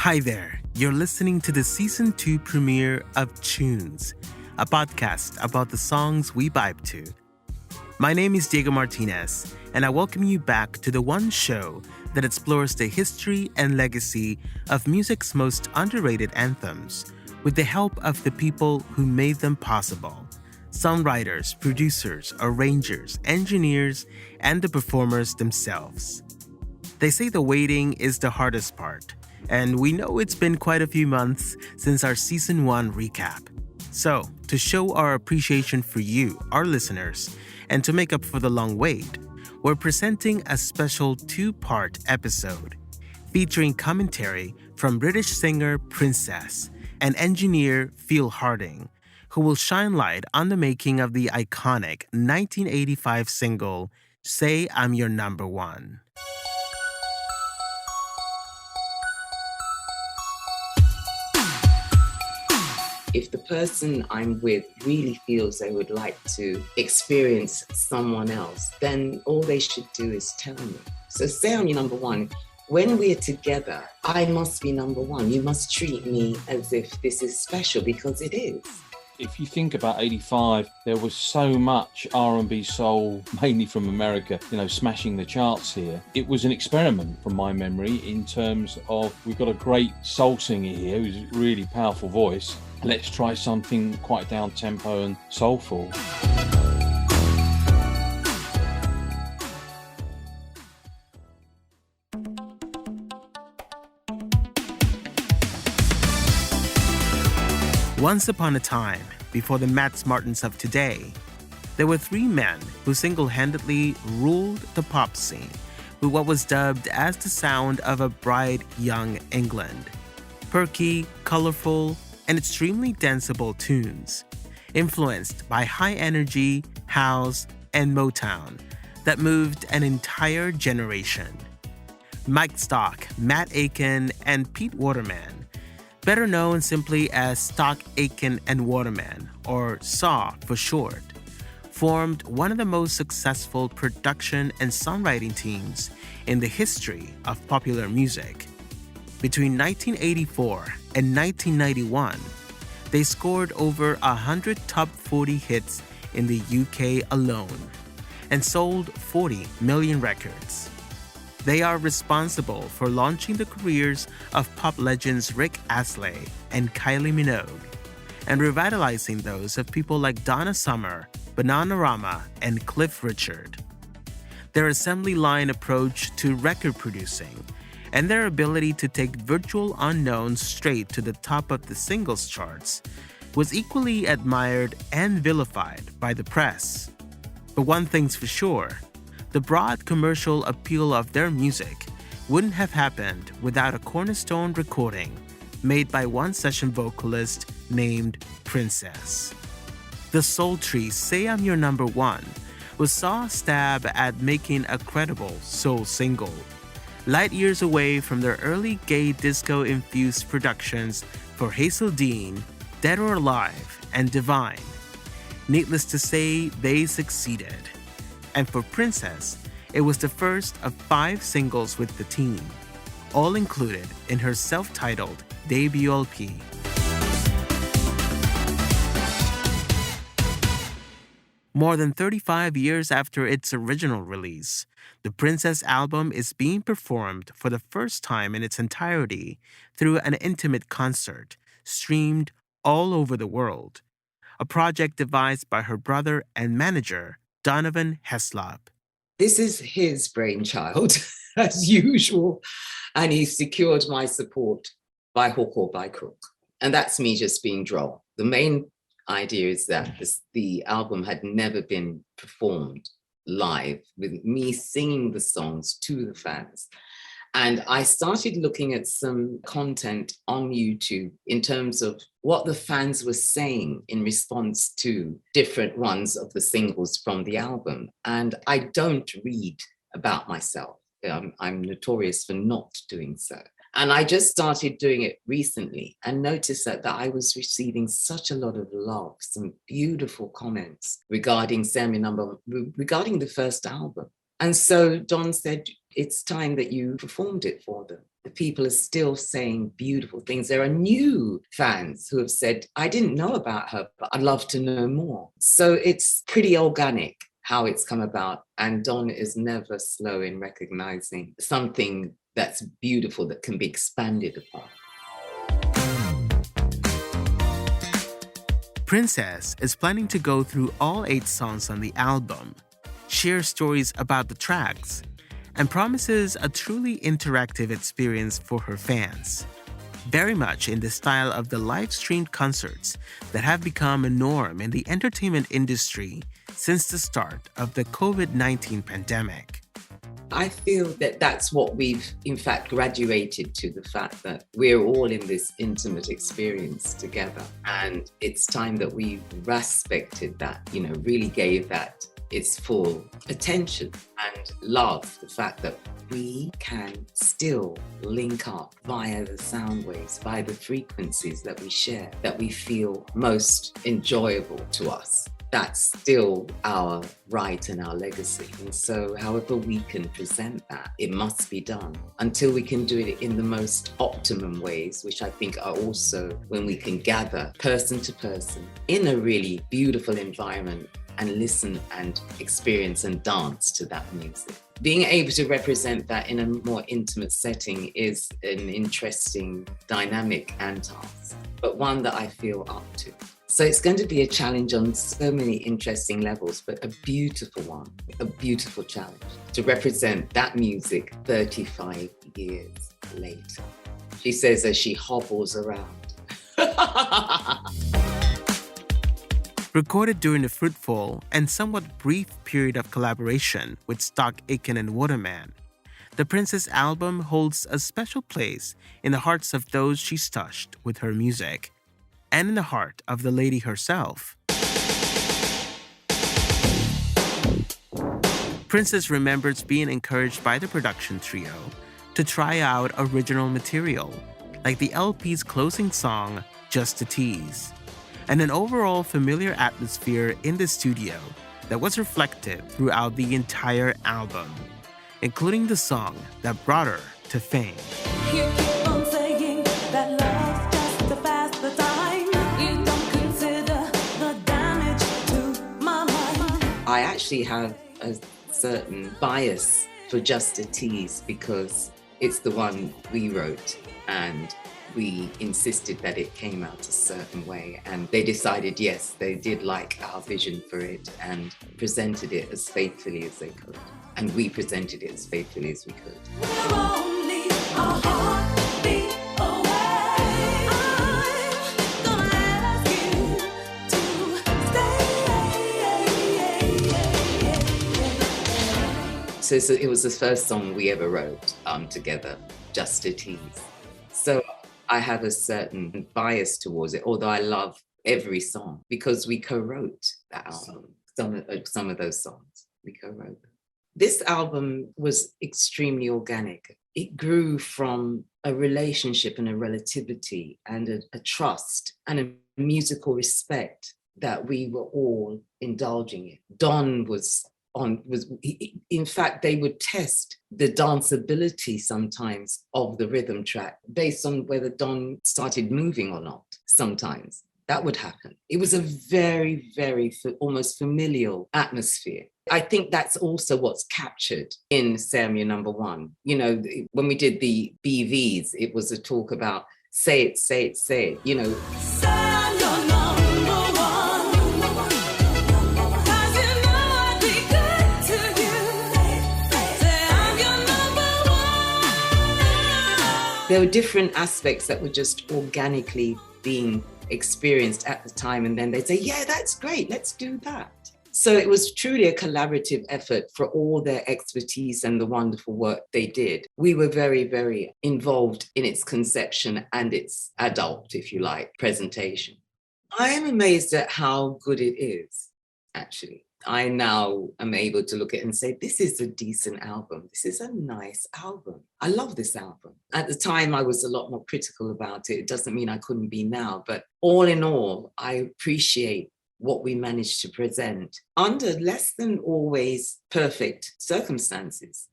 Hi there, you're listening to the Season 2 premiere of CHOONS, a podcast about the songs we vibe to. My name is Diego Martinez, and I welcome you back to the one show that explores the history and legacy of music's most underrated anthems with the help of the people who made them possible: songwriters, producers, arrangers, engineers, and the performers themselves. They say the waiting is the hardest part, and we know it's been quite a few months since our Season 1 recap. So, to show our appreciation for you, our listeners, and to make up for the long wait, we're presenting a special two-part episode featuring commentary from British singer Princess and engineer Phil Harding, who will shine light on the making of the iconic 1985 single, Say I'm Your Number One. If the person I'm with really feels they would like to experience someone else, then all they should do is tell me. So say I'm your number one. When we're together, I must be number one. You must treat me as if this is special, because it is. If you think about 85, there was so much R&B soul, mainly from America, smashing the charts here. It was an experiment from my memory in terms of, we've got a great soul singer here who's a really powerful voice. Let's try something quite down-tempo and soulful. Once upon a time, before the Mats Martins of today, there were three men who single-handedly ruled the pop scene with what was dubbed as the sound of a bright young England. Perky, colorful, and extremely danceable tunes, influenced by high-energy, house, and Motown that moved an entire generation. Mike Stock, Matt Aitken, and Pete Waterman, better known simply as Stock, Aitken, and Waterman, or SAW for short, formed one of the most successful production and songwriting teams in the history of popular music. Between 1984 and 1991, they scored over 100 top 40 hits in the UK alone and sold 40 million records. They are responsible for launching the careers of pop legends Rick Astley and Kylie Minogue, and revitalizing those of people like Donna Summer, Bananarama, and Cliff Richard. Their assembly line approach to record producing and their ability to take virtual unknowns straight to the top of the singles charts was equally admired and vilified by the press. But one thing's for sure: the broad commercial appeal of their music wouldn't have happened without a cornerstone recording made by one session vocalist named Princess. The sultry Say I'm Your Number One was SAW's stab at making a credible soul single, light years away from their early gay disco-infused productions for Hazel Dean, Dead or Alive, and Divine. Needless to say, they succeeded. And for Princess, it was the first of 5 singles with the team, all included in her self-titled debut LP. More than 35 years after its original release, the Princess album is being performed for the first time in its entirety through an intimate concert, streamed all over the world, a project devised by her brother and manager, Donovan Heslop. This is his brainchild, as usual, and he secured my support by hook or by crook. And that's me just being droll. The main idea is that the album had never been performed live with me singing the songs to the fans. And I started looking at some content on YouTube in terms of what the fans were saying in response to different ones of the singles from the album. And I don't read about myself. I'm notorious for not doing so. And I just started doing it recently and noticed that I was receiving such a lot of love, some beautiful comments regarding regarding the first album. And so Don said, it's time that you performed it for them. The people are still saying beautiful things. There are new fans who have said, I didn't know about her, but I'd love to know more. So it's pretty organic how it's come about. And Don is never slow in recognizing something that's beautiful that can be expanded upon. Princess is planning to go through all 8 songs on the album, share stories about the tracks, and promises a truly interactive experience for her fans, very much in the style of the live-streamed concerts that have become a norm in the entertainment industry since the start of the COVID-19 pandemic. I feel that that's what we've, in fact, graduated to, the fact that we're all in this intimate experience together. And it's time that we respected that, really gave that its full attention and love, the fact that we can still link up via the sound waves, via the frequencies that we share, that we feel most enjoyable to us. That's still our right and our legacy. And so however we can present that, it must be done until we can do it in the most optimum ways, which I think are also when we can gather person to person in a really beautiful environment and listen and experience and dance to that music. Being able to represent that in a more intimate setting is an interesting dynamic and task, but one that I feel up to. So it's going to be a challenge on so many interesting levels, but a beautiful one, a beautiful challenge to represent that music 35 years later. She says as she hobbles around. Recorded during a fruitful and somewhat brief period of collaboration with stock Aitken and Waterman, the Princess album holds a special place in the hearts of those she's touched with her music, and in the heart of the lady herself. Princess remembers being encouraged by the production trio to try out original material, like the LP's closing song, Just a Tease, and an overall familiar atmosphere in the studio that was reflected throughout the entire album, including the song that brought her to fame. You keep on saying that love justifies the time. You don't consider the damage to my mind. I actually have a certain bias for Just a Tease because it's the one we wrote and we insisted that it came out a certain way, and they decided, yes, they did like our vision for it and presented it as faithfully as they could. And we presented it as faithfully as we could. We're only a heartbeat away. I'm gonna ask you to stay. So it was the first song we ever wrote together, Just a Tease. So I have a certain bias towards it, although I love every song because we co-wrote that album. Some of those songs we co-wrote. This album was extremely organic. It grew from a relationship and a relativity and a trust and a musical respect that we were all indulging in. Don in fact, they would test the danceability sometimes of the rhythm track based on whether Don started moving or not. Sometimes that would happen. It was a very, very almost familial atmosphere. I think that's also what's captured in Say I'm Your Number One. When we did the BVs, it was a talk about say it, say it, say it, Say I'm your number one. 'Cause you know I'd be good to you. Say I'm your number one. There were different aspects that were just organically being experienced at the time, and then they'd say, yeah, that's great, let's do that. So it was truly a collaborative effort for all their expertise and the wonderful work they did. We were very, very involved in its conception and its adult, if you like, presentation. I am amazed at how good it is, actually. I now am able to look at it and say, this is a decent album. This is a nice album. I love this album. At the time, I was a lot more critical about it. It doesn't mean I couldn't be now, but all in all, I appreciate what we managed to present under less than always perfect circumstances.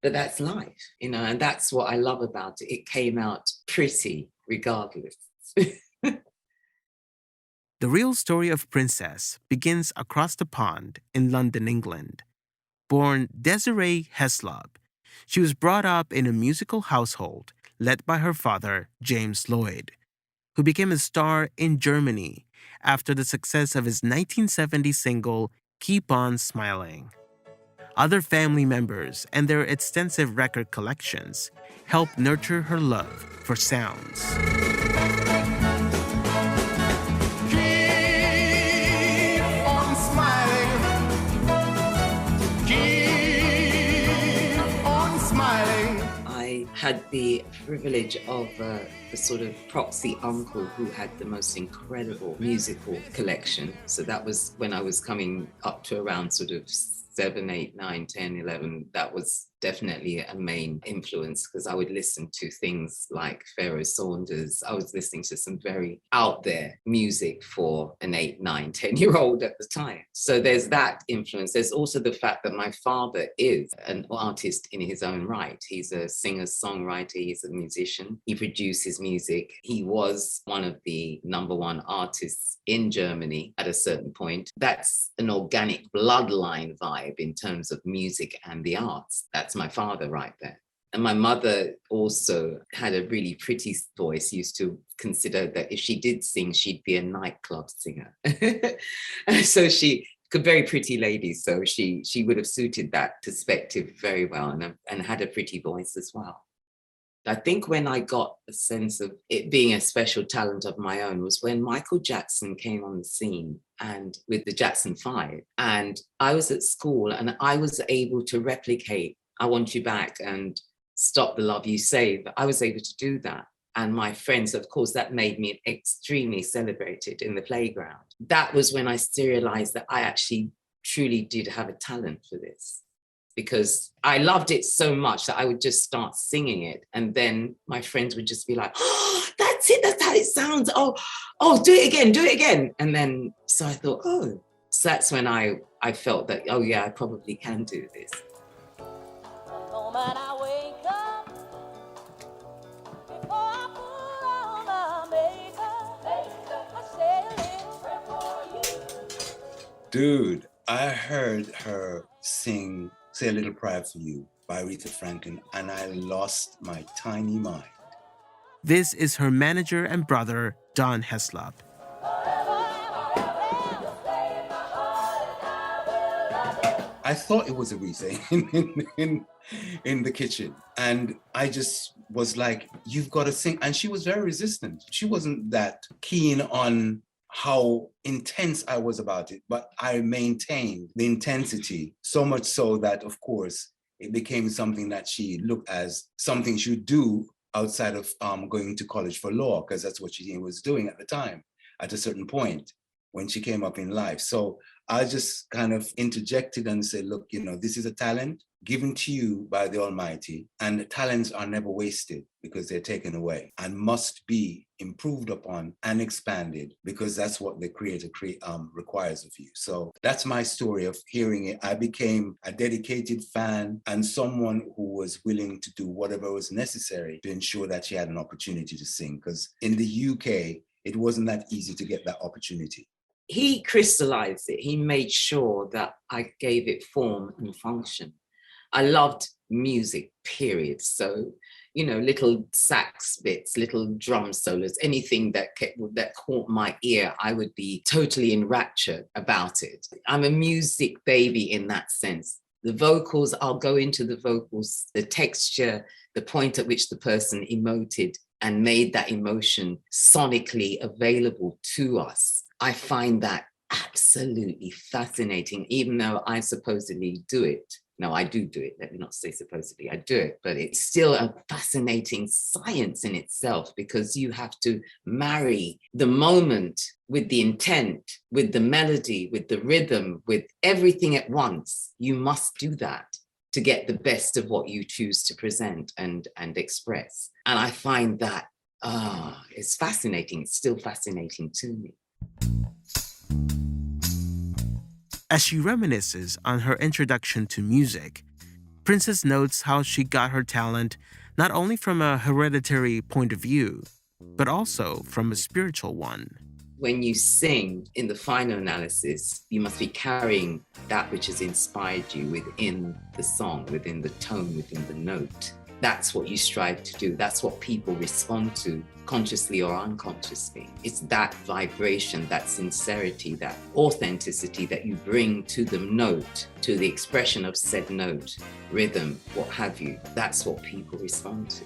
but that's life, and that's what I love about it. It came out pretty regardless. The real story of Princess begins across the pond in London, England. Born Desiree Heslop, she was brought up in a musical household led by her father, James Lloyd, who became a star in Germany after the success of his 1970 single, Keep On Smiling. Other family members and their extensive record collections helped nurture her love for sounds. I had the privilege of a sort of proxy uncle who had the most incredible musical collection. So that was when I was coming up to around sort of 7, 8, 9, 10, 11. That was definitely a main influence because I would listen to things like Pharaoh Saunders. I was listening to some very out there music for an 8, 9, 10-year-old at the time. So there's that influence. There's also the fact that my father is an artist in his own right. He's a singer-songwriter, he's a musician. He produces music. He was one of the #1 artists in Germany at a certain point. That's an organic bloodline vibe in terms of music and the arts. That's my father right there. And my mother also had a really pretty voice, used to consider that if she did sing, she'd be a nightclub singer. So she could, very pretty lady, so she would have suited that perspective very well and had a pretty voice as well. I think when I got a sense of it being a special talent of my own was when Michael Jackson came on the scene and with the Jackson 5. And I was at school and I was able to replicate I Want You Back and Stop the Love You Save. I was able to do that. And my friends, of course, that made me extremely celebrated in the playground. That was when I realized that I actually truly did have a talent for this, because I loved it so much that I would just start singing it. And then my friends would just be like, oh, that's it, that's how it sounds. Oh, do it again. And then, so I thought, oh, so that's when I felt that, oh yeah, I probably can do this. The moment I wake up, before I put on my makeup, I say a little prayer for you. Dude, I heard her sing Say a Little Prayer for You by Aretha Franklin, and I lost my tiny mind. This is her manager and brother, Don Heslop. I thought it was Aretha in the kitchen. And I just was like, you've got to sing. And she was very resistant. She wasn't that keen on how intense I was about it, but I maintained the intensity, so much so that, of course, it became something that she looked as something she would do outside of going to college for law, because that's what she was doing at the time, at a certain point when she came up in life. So I just kind of interjected and said, look, this is a talent given to you by the Almighty, and talents are never wasted because they're taken away and must be improved upon and expanded, because that's what the Creator requires of you. So that's my story of hearing it. I became a dedicated fan and someone who was willing to do whatever was necessary to ensure that she had an opportunity to sing, because in the UK, it wasn't that easy to get that opportunity. He crystallized it. He made sure that I gave it form and function. I loved music, period. So, little sax bits, little drum solos, anything that caught my ear, I would be totally enraptured about it. I'm a music baby in that sense. The vocals, I'll go into the vocals, the texture, the point at which the person emoted and made that emotion sonically available to us. I find that absolutely fascinating, even though I supposedly do it. No, I do it. Let me not say supposedly, I do it, but it's still a fascinating science in itself, because you have to marry the moment with the intent, with the melody, with the rhythm, with everything at once. You must do that to get the best of what you choose to present and express. And I find that, it's fascinating. It's still fascinating to me. As she reminisces on her introduction to music, Princess notes how she got her talent not only from a hereditary point of view, but also from a spiritual one. When you sing, in the final analysis, you must be carrying that which has inspired you within the song, within the tone, within the note. That's what you strive to do. That's what people respond to, consciously or unconsciously. It's that vibration, that sincerity, that authenticity that you bring to the note, to the expression of said note, rhythm, what have you. That's what people respond to,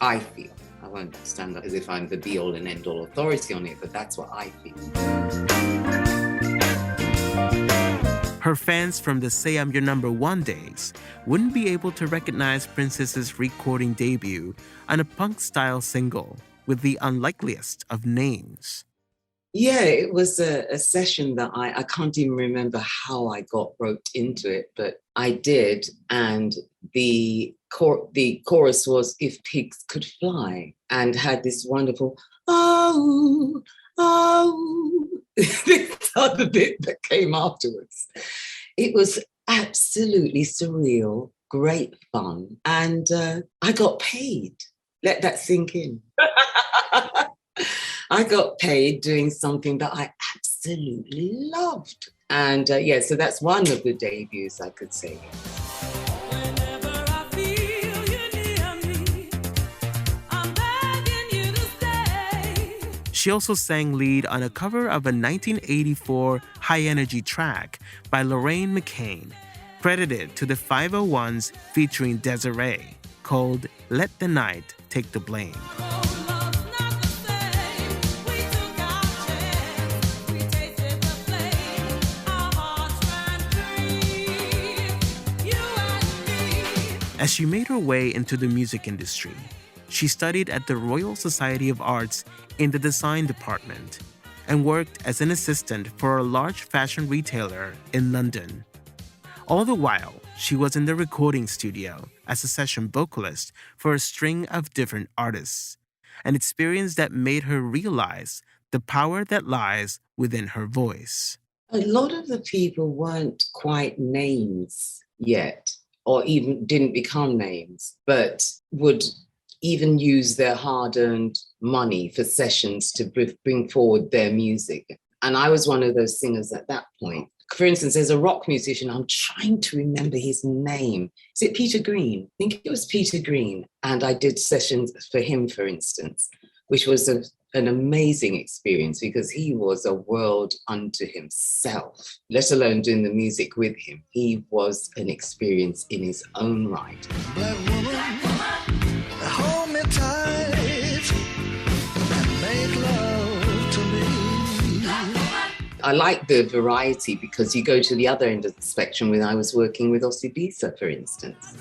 I feel. I won't stand up as if I'm the be-all and end-all authority on it, but that's what I feel. Her fans from the Say I'm Your Number One days wouldn't be able to recognize Princess's recording debut on a punk-style single with the unlikeliest of names. Yeah, it was a session that I can't even remember how I got roped into it, but I did. And the chorus was If Pigs Could Fly, and had this wonderful, oh, oh, this other bit that came afterwards. It was absolutely surreal, great fun, and I got paid. Let that sink in. I got paid doing something that I absolutely loved. And so that's one of the debuts, I could say. Whenever I feel you near me, I'm begging you to stay. She also sang lead on a cover of a 1984 high-energy track by Lorraine McCain, credited to the 501s featuring Desiree, called Let the Night Take the Blame. As she made her way into the music industry, she studied at the Royal Society of Arts in the design department and worked as an assistant for a large fashion retailer in London. All the while, she was in the recording studio as a session vocalist for a string of different artists, an experience that made her realize the power that lies within her voice. A lot of the people weren't quite names yet, or even didn't become names, but would even use their hard-earned money for sessions to bring forward their music. And I was one of those singers at that point. For instance, there's a rock musician, I'm trying to remember his name. Is it Peter Green? I think it was Peter Green. And I did sessions for him, for instance, which was an amazing experience because he was a world unto himself, let alone doing the music with him. He was an experience in his own right. Black woman, hold me tight and make love to me. I like the variety because you go to the other end of the spectrum when I was working with Osibisa, for instance.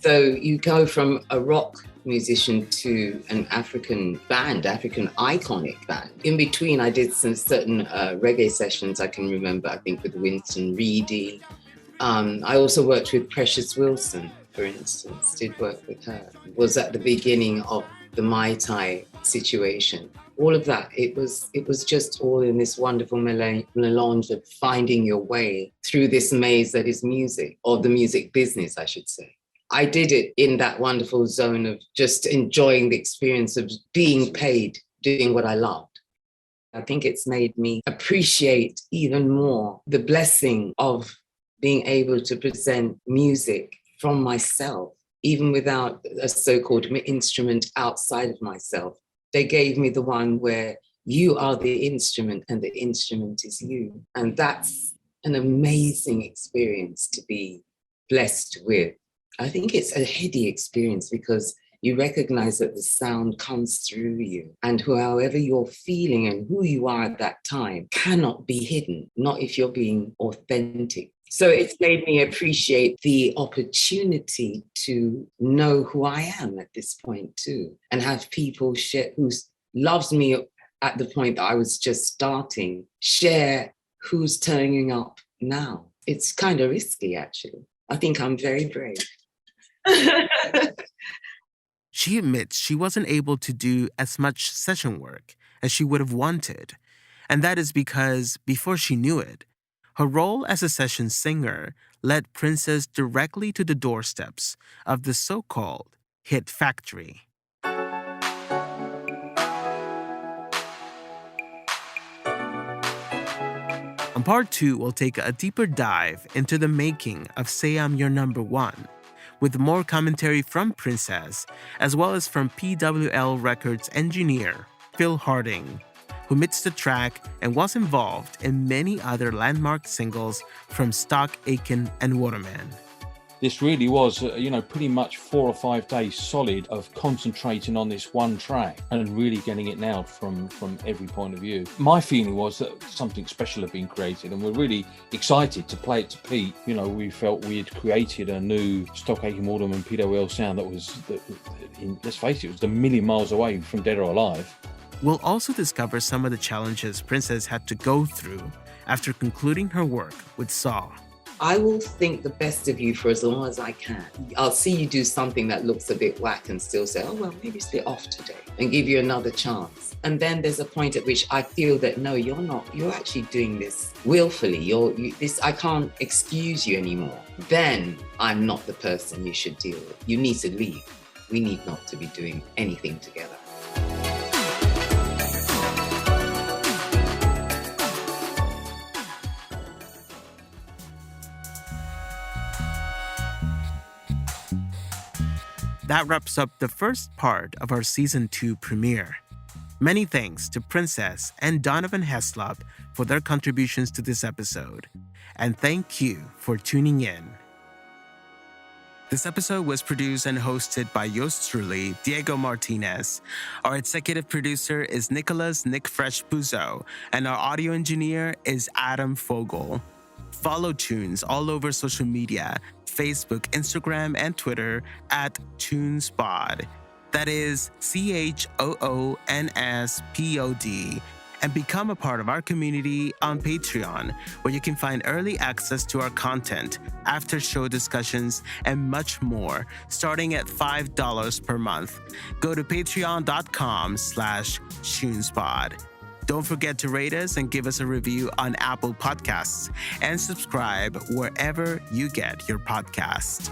So you go from a rock musician to an African band, African iconic band. In between, I did some certain reggae sessions I can remember, I think with Winston Reedy. I also worked with Precious Wilson, for instance, did work with her. Was at the beginning of the Mai Tai situation. All of that, it was just all in this wonderful melange of finding your way through this maze that is music, or the music business, I should say. I did it in that wonderful zone of just enjoying the experience of being paid, doing what I loved. I think it's made me appreciate even more the blessing of being able to present music from myself, even without a so-called instrument outside of myself. They gave me the one where you are the instrument and the instrument is you. And that's an amazing experience to be blessed with. I think it's a heady experience because you recognize that the sound comes through you, and however you're feeling and who you are at that time cannot be hidden, not if you're being authentic. So it's made me appreciate the opportunity to know who I am at this point too, and have people share who loves me at the point that I was just starting, share who's turning up now. It's kind of risky, actually. I think I'm very brave. She admits she wasn't able to do as much session work as she would have wanted, And that is because, before she knew it, her role as a session singer led Princess directly to the doorsteps of the so-called hit factory. On part 2, we'll take a deeper dive into the making of Say I'm Your Number One, with more commentary from Princess, as well as from PWL Records engineer Phil Harding, who mixed the track and was involved in many other landmark singles from Stock, Aitken and Waterman. This really was, pretty much 4 or 5 days solid of concentrating on this one track and really getting it nailed from every point of view. My feeling was that something special had been created, and we're really excited to play it to Pete. We felt we had created a new Stock, Aitken, Waterman, PWL sound that was, let's face it, was a million miles away from Dead or Alive. We'll also discover some of the challenges Princess had to go through after concluding her work with Saw. I will think the best of you for as long as I can. I'll see you do something that looks a bit whack and still say, oh, well, maybe it's a bit off today, and give you another chance. And then there's a point at which I feel that, no, you're not. You're actually doing this willfully. I can't excuse you anymore. Then I'm not the person you should deal with. You need to leave. We need not to be doing anything together. That wraps up the first part of our Season 2 premiere. Many thanks to Princess and Donovan Heslop for their contributions to this episode. And thank you for tuning in. This episode was produced and hosted by yours truly, Diego Martinez. Our executive producer is Nicholas Nick Fresh Puzo, and our audio engineer is Adam Fogel. Follow CHOONS all over social media, Facebook, Instagram, and Twitter at CHOONSPod. That is CHOONSPOD. And become a part of our community on Patreon, where you can find early access to our content, after show discussions, and much more, starting at $5 per month. Go to patreon.com/CHOONSPod. Don't forget to rate us and give us a review on Apple Podcasts, and subscribe wherever you get your podcasts.